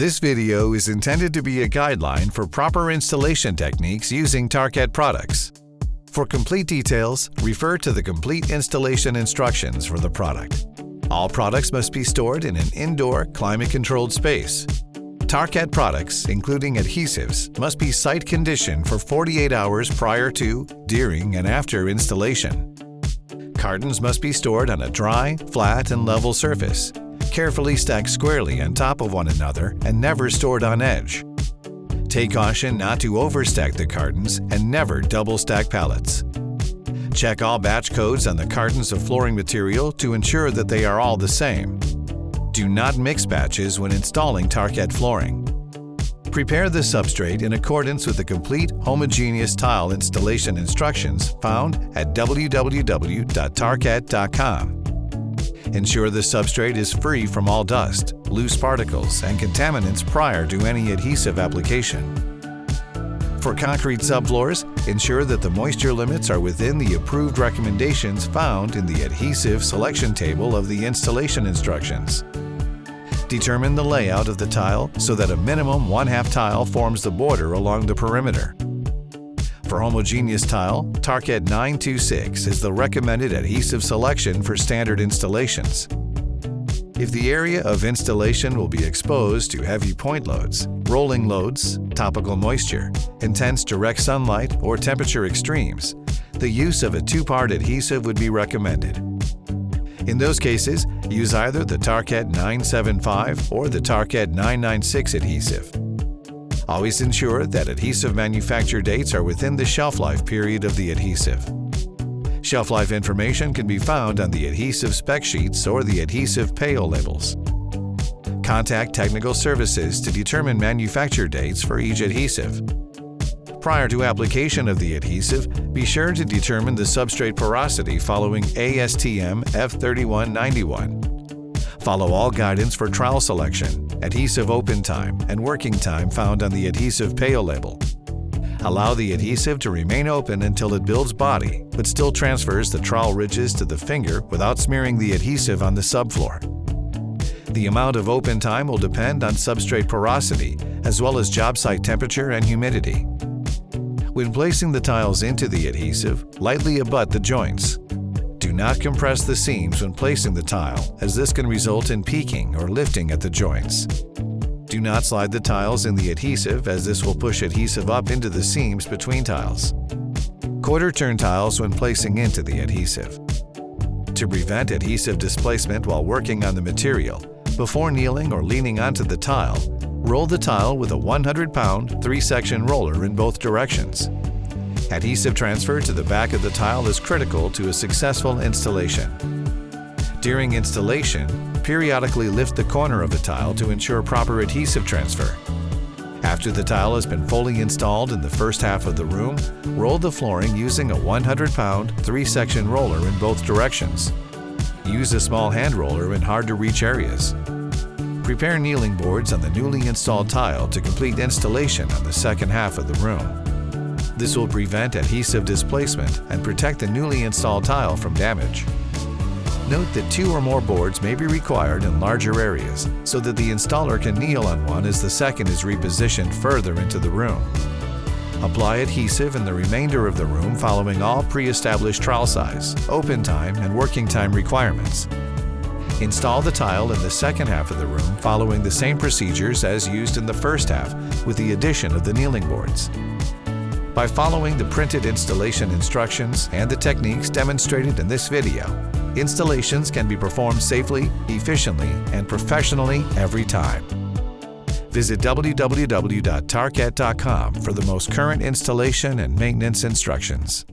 This video is intended to be a guideline for proper installation techniques using Tarkett products. For complete details, refer to the complete installation instructions for the product. All products must be stored in an indoor, climate-controlled space. Tarkett products, including adhesives, must be site conditioned for 48 hours prior to, during, and after installation. Cartons must be stored on a dry, flat, and level surface, carefully stacked squarely on top of one another and never stored on edge. Take caution not to overstack the cartons and never double-stack pallets. Check all batch codes on the cartons of flooring material to ensure that they are all the same. Do not mix batches when installing Tarkett flooring. Prepare the substrate in accordance with the complete homogeneous tile installation instructions found at www.tarkett.com. Ensure the substrate is free from all dust, loose particles, and contaminants prior to any adhesive application. For concrete subfloors, ensure that the moisture limits are within the approved recommendations found in the adhesive selection table of the installation instructions. Determine the layout of the tile so that a minimum 1/2 tile forms the border along the perimeter. For homogeneous tile, Tarkett 926 is the recommended adhesive selection for standard installations. If the area of installation will be exposed to heavy point loads, rolling loads, topical moisture, intense direct sunlight, or temperature extremes, the use of a 2-part adhesive would be recommended. In those cases, use either the Tarkett 975 or the Tarkett 996 adhesive. Always ensure that adhesive manufacture dates are within the shelf life period of the adhesive. Shelf life information can be found on the adhesive spec sheets or the adhesive PAO labels. Contact technical services to determine manufacture dates for each adhesive. Prior to application of the adhesive, be sure to determine the substrate porosity following ASTM F3191. Follow all guidance for trowel selection, adhesive open time, and working time found on the adhesive PAO label. Allow the adhesive to remain open until it builds body, but still transfers the trowel ridges to the finger without smearing the adhesive on the subfloor. The amount of open time will depend on substrate porosity, as well as job site temperature and humidity. When placing the tiles into the adhesive, lightly abut the joints. Do not compress the seams when placing the tile, as this can result in peaking or lifting at the joints. Do not slide the tiles in the adhesive, as this will push adhesive up into the seams between tiles. Quarter-turn tiles when placing into the adhesive. To prevent adhesive displacement while working on the material, before kneeling or leaning onto the tile, roll the tile with a 100-pound 3-section roller in both directions. Adhesive transfer to the back of the tile is critical to a successful installation. During installation, periodically lift the corner of the tile to ensure proper adhesive transfer. After the tile has been fully installed in the first half of the room, roll the flooring using a 100-pound 3-section roller in both directions. Use a small hand roller in hard-to-reach areas. Prepare kneeling boards on the newly installed tile to complete installation on the second half of the room. This will prevent adhesive displacement and protect the newly installed tile from damage. Note that 2 or more boards may be required in larger areas so that the installer can kneel on one as the second is repositioned further into the room. Apply adhesive in the remainder of the room following all pre-established trowel size, open time, and working time requirements. Install the tile in the second half of the room following the same procedures as used in the first half, with the addition of the kneeling boards. By following the printed installation instructions and the techniques demonstrated in this video, installations can be performed safely, efficiently, and professionally every time. Visit www.tarkett.com for the most current installation and maintenance instructions.